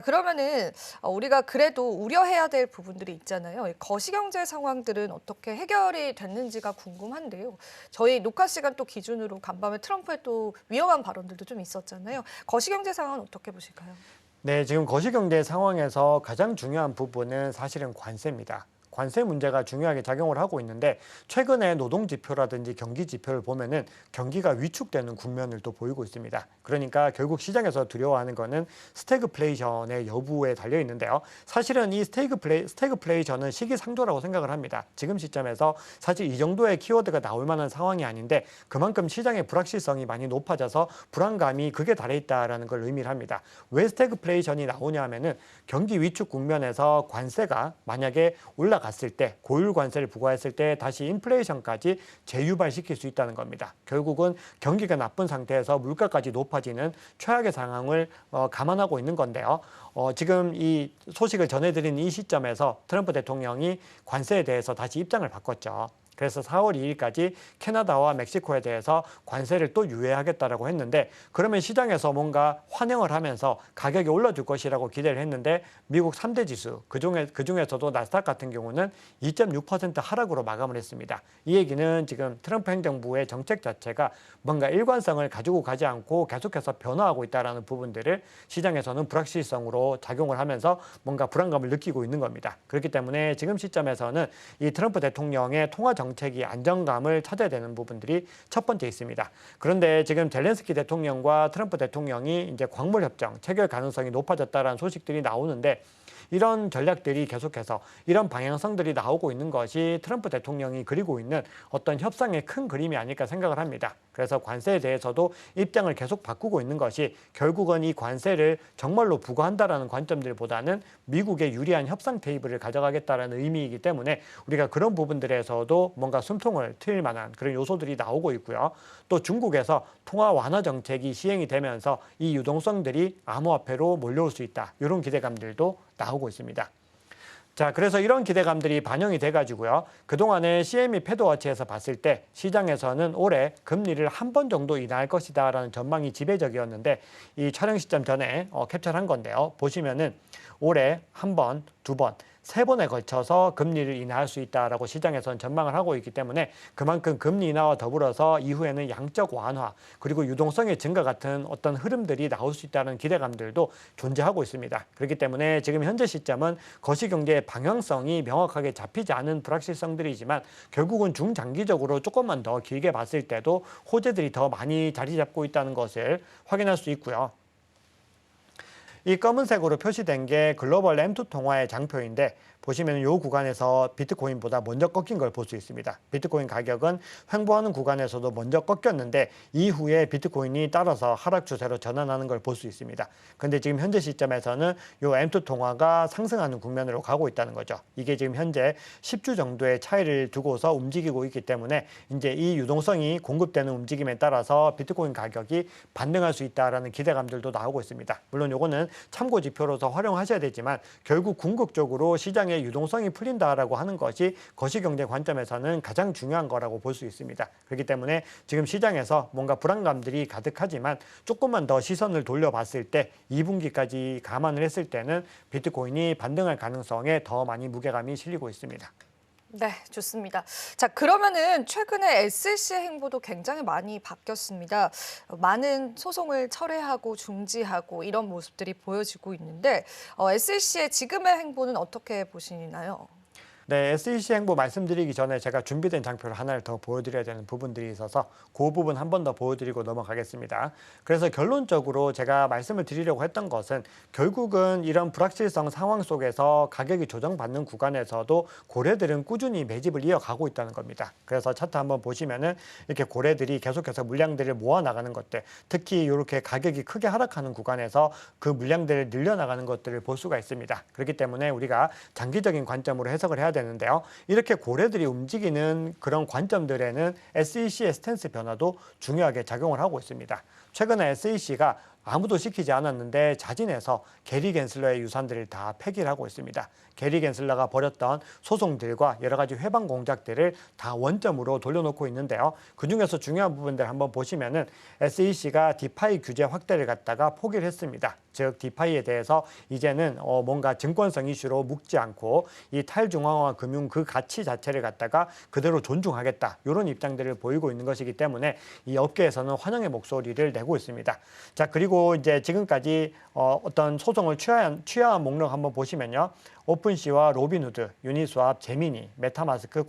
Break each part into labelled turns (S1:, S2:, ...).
S1: 그러면은 우리가 그래도 우려해야 될 부분들이 있잖아요. 이 거시경제 상황들은 어떻게 해결이 됐는지가 궁금한데요. 저희 녹화 시간 또 기준으로 간밤에 트럼프의 또 위험한 발언들도 좀 있었잖아요. 거시경제 상황은 어떻게 보실까요?
S2: 네, 지금 거시경제 상황에서 가장 중요한 부분은 사실은 관세입니다. 관세 문제가 중요하게 작용을 하고 있는데 최근에 노동 지표라든지 경기 지표를 보면은 경기가 위축되는 국면을 또 보이고 있습니다. 그러니까 결국 시장에서 두려워하는 거는 스태그플레이션의 여부에 달려 있는데요. 사실은 이 스태그플레이션은 시기상조라고 생각을 합니다. 지금 시점에서 사실 이 정도의 키워드가 나올 만한 상황이 아닌데 그만큼 시장의 불확실성이 많이 높아져서 불안감이 극에 달해 있다라는 걸 의미를 합니다. 왜 스태그플레이션이 나오냐 하면은 경기 위축 국면에서 관세가 만약에 올라갔을 때 고율 관세를 부과했을 때 다시 인플레이션까지 재유발시킬 수 있다는 겁니다. 결국은 경기가 나쁜 상태에서 물가까지 높아지는 최악의 상황을 감안하고 있는 건데요. 지금 이 소식을 전해드린 이 시점에서 트럼프 대통령이 관세에 대해서 다시 입장을 바꿨죠. 그래서 4월 2일까지 캐나다와 멕시코에 대해서 관세를 또 유예하겠다라고 했는데 그러면 시장에서 뭔가 환영을 하면서 가격이 올라줄 것이라고 기대를 했는데 미국 3대 지수 그중에서도 나스닥 같은 경우는 2.6% 하락으로 마감을 했습니다. 이 얘기는 지금 트럼프 행정부의 정책 자체가 뭔가 일관성을 가지고 가지 않고 계속해서 변화하고 있다는 부분들을 시장에서는 불확실성으로 작용을 하면서 뭔가 불안감을 느끼고 있는 겁니다. 그렇기 때문에 지금 시점에서는 이 트럼프 대통령의 통화 정책이 안정감을 찾아야 되는 부분들이 첫 번째 있습니다. 그런데 지금 젤렌스키 대통령과 트럼프 대통령이 이제 광물 협정 체결 가능성이 높아졌다라는 소식들이 나오는데 이런 전략들이 계속해서 이런 방향성들이 나오고 있는 것이 트럼프 대통령이 그리고 있는 어떤 협상의 큰 그림이 아닐까 생각을 합니다. 그래서 관세에 대해서도 입장을 계속 바꾸고 있는 것이 결국은 이 관세를 정말로 부과한다라는 관점들보다는 미국의 유리한 협상 테이블을 가져가겠다라는 의미이기 때문에 우리가 그런 부분들에서도 뭔가 숨통을 트일 만한 그런 요소들이 나오고 있고요. 또 중국에서 통화 완화 정책이 시행이 되면서 이 유동성들이 암호화폐로 몰려올 수 있다. 이런 기대감들도 나오고 있습니다. 자, 그래서 이런 기대감들이 반영이 돼가지고요. 그동안에 CME 패드워치에서 봤을 때 시장에서는 올해 금리를 한 번 정도 인하할 것이다라는 전망이 지배적이었는데 이 촬영 시점 전에 캡처한 건데요. 보시면은 올해 한 번, 두 번, 세 번에 걸쳐서 금리를 인하할 수 있다라고 시장에서는 전망을 하고 있기 때문에 그만큼 금리 인하와 더불어서 이후에는 양적 완화 그리고 유동성의 증가 같은 어떤 흐름들이 나올 수 있다는 기대감들도 존재하고 있습니다. 그렇기 때문에 지금 현재 시점은 거시경제의 방향성이 명확하게 잡히지 않은 불확실성들이지만 결국은 중장기적으로 조금만 더 길게 봤을 때도 호재들이 더 많이 자리 잡고 있다는 것을 확인할 수 있고요. 이 검은색으로 표시된 게 글로벌 M2 통화의 장표인데 보시면 이 구간에서 비트코인보다 먼저 꺾인 걸 볼 수 있습니다. 비트코인 가격은 횡보하는 구간에서도 먼저 꺾였는데 이후에 비트코인이 따라서 하락 추세로 전환하는 걸 볼 수 있습니다. 근데 지금 현재 시점에서는 이 M2 통화가 상승하는 국면으로 가고 있다는 거죠. 이게 지금 현재 10주 정도의 차이를 두고서 움직이고 있기 때문에 이제 이 유동성이 공급되는 움직임에 따라서 비트코인 가격이 반등할 수 있다라는 기대감들도 나오고 있습니다. 물론 이거는 참고 지표로서 활용하셔야 되지만 결국 궁극적으로 시장의 유동성이 풀린다라고 하는 것이 거시경제 관점에서는 가장 중요한 거라고 볼 수 있습니다. 그렇기 때문에 지금 시장에서 뭔가 불안감들이 가득하지만 조금만 더 시선을 돌려봤을 때 2분기까지 감안을 했을 때는 비트코인이 반등할 가능성에 더 많이 무게감이 실리고 있습니다.
S1: 네, 좋습니다. 자, 그러면은 최근에 SEC의 행보도 굉장히 많이 바뀌었습니다. 많은 소송을 철회하고 중지하고 이런 모습들이 보여지고 있는데 SEC의 지금의 행보는 어떻게 보시나요?
S2: 네, SEC 행보 말씀드리기 전에 제가 준비된 장표를 하나를 더 보여드려야 되는 부분들이 있어서 그 부분 한 번 더 보여드리고 넘어가겠습니다. 그래서 결론적으로 제가 말씀을 드리려고 했던 것은 결국은 이런 불확실성 상황 속에서 가격이 조정받는 구간에서도 고래들은 꾸준히 매집을 이어가고 있다는 겁니다. 그래서 차트 한번 보시면은 이렇게 고래들이 계속해서 물량들을 모아나가는 것들, 특히 이렇게 가격이 크게 하락하는 구간에서 그 물량들을 늘려나가는 것들을 볼 수가 있습니다. 그렇기 때문에 우리가 장기적인 관점으로 해석을 해야 되는데요. 이렇게 고래들이 움직이는 그런 관점들에는 SEC의 스탠스 변화도 중요하게 작용을 하고 있습니다. 최근에 SEC가 아무도 시키지 않았는데 자진해서 게리 겐슬러의 유산들을 다 폐기를 하고 있습니다. 게리 겐슬러가 벌였던 소송들과 여러 가지 회방 공작들을 다 원점으로 돌려놓고 있는데요. 그중에서 중요한 부분들 한번 보시면은 SEC가 디파이 규제 확대를 갖다가 포기를 했습니다. 즉 디파이에 대해서 이제는 뭔가 증권성 이슈로 묶지 않고 이 탈중앙화 금융 그 가치 자체를 갖다가 그대로 존중하겠다 이런 입장들을 보이고 있는 것이기 때문에 이 업계에서는 환영의 목소리를 내고 있습니다. 자, 그리고 이제 지금까지 어떤 소송을 취하한 목록 한번 보시면요. 오픈시와 로빈후드, 유니스왑, 제미니, 메타마스크,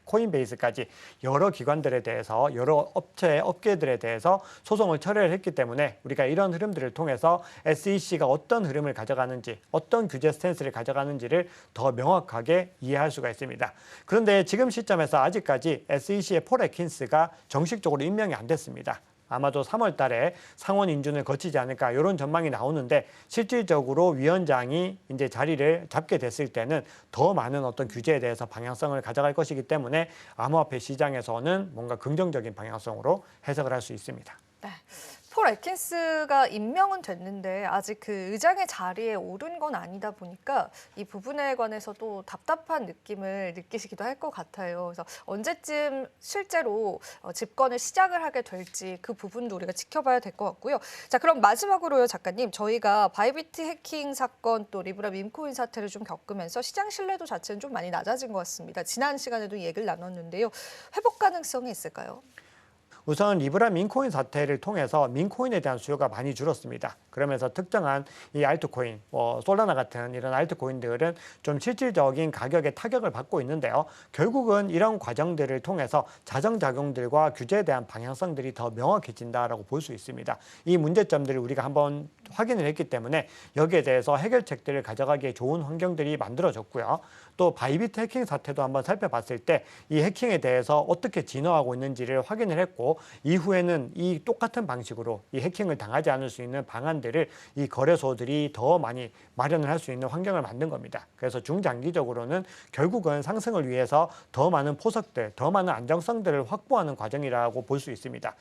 S2: 코인베이스까지 여러 기관들에 대해서 여러 업계들에 대해서 소송을 철회를 했기 때문에 우리가 이런 흐름들을 통해서 SEC가 어떤 흐름을 가져가는지 어떤 규제 스탠스를 가져가는지를 더 명확하게 이해할 수가 있습니다. 그런데 지금 시점에서 아직까지 SEC의 폴 애킨스가 정식적으로 임명이 안 됐습니다. 아마도 3월 달에 상원 인준을 거치지 않을까 이런 전망이 나오는데 실질적으로 위원장이 이제 자리를 잡게 됐을 때는 더 많은 어떤 규제에 대해서 방향성을 가져갈 것이기 때문에 암호화폐 시장에서는 뭔가 긍정적인 방향성으로 해석을 할 수 있습니다.
S1: 네. 폴 애킨스가 임명은 됐는데 아직 그 의장의 자리에 오른 건 아니다 보니까 이 부분에 관해서도 답답한 느낌을 느끼시기도 할 것 같아요. 그래서 언제쯤 실제로 집권을 시작을 하게 될지 그 부분도 우리가 지켜봐야 될 것 같고요. 자, 그럼 마지막으로요, 작가님. 저희가 바이비트 해킹 사건 또 리브라 밈코인 사태를 좀 겪으면서 시장 신뢰도 자체는 좀 많이 낮아진 것 같습니다. 지난 시간에도 얘기를 나눴는데요. 회복 가능성이 있을까요?
S2: 우선 리브라 민코인 사태를 통해서 민코인에 대한 수요가 많이 줄었습니다. 그러면서 특정한 이 알트코인, 솔라나 같은 이런 알트코인들은 좀 실질적인 가격에 타격을 받고 있는데요. 결국은 이런 과정들을 통해서 자정작용들과 규제에 대한 방향성들이 더 명확해진다라고 볼 수 있습니다. 이 문제점들을 우리가 한번 확인을 했기 때문에 여기에 대해서 해결책들을 가져가기에 좋은 환경들이 만들어졌고요. 또 바이비트 해킹 사태도 한번 살펴봤을 때 이 해킹에 대해서 어떻게 진화하고 있는지를 확인을 했고 이후에는 이 똑같은 방식으로 이 해킹을 당하지 않을 수 있는 방안들을 이 거래소들이 더 많이 마련을 할 수 있는 환경을 만든 겁니다. 그래서 중장기적으로는 결국은 상승을 위해서 더 많은 포석들, 더 많은 안정성들을 확보하는 과정이라고 볼 수 있습니다.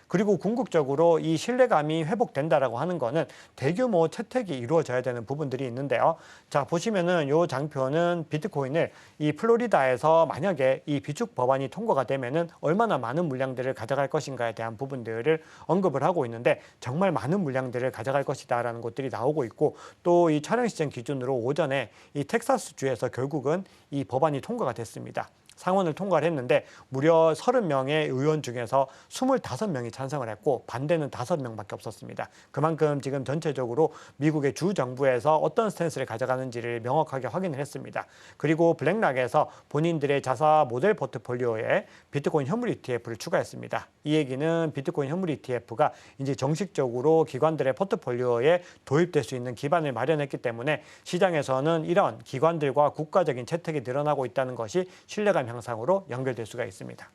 S2: 그리고 궁극적으로 이 신뢰감이 회복된다라고 하는 거는 대규모 채택이 이루어져야 되는 부분들이 있는데요. 자, 보시면은 요 장표는 비트코인을 이 플로리다에서 만약에 이 비축 법안이 통과가 되면은 얼마나 많은 물량들을 가져갈 것인가에 대한 부분들을 언급을 하고 있는데 정말 많은 물량들을 가져갈 것이다라는 것들이 나오고 있고 또 이 촬영 시점 기준으로 오전에 이 텍사스 주에서 결국은 이 법안이 통과가 됐습니다. 상원을 통과를 했는데 무려 30명의 의원 중에서 25명이 찬성을 했고 반대는 5명밖에 없었습니다. 그만큼 지금 전체적으로 미국의 주 정부에서 어떤 스탠스를 가져가는지를 명확하게 확인을 했습니다. 그리고 블랙락에서 본인들의 자사 모델 포트폴리오에 비트코인 현물 ETF를 추가했습니다. 이 얘기는 비트코인 현물 ETF가 이제 정식적으로 기관들의 포트폴리오에 도입될 수 있는 기반을 마련했기 때문에 시장에서는 이런 기관들과 국가적인 채택이 늘어나고 있다는 것이 신뢰감 향상으로 연결될 수가 있습니다.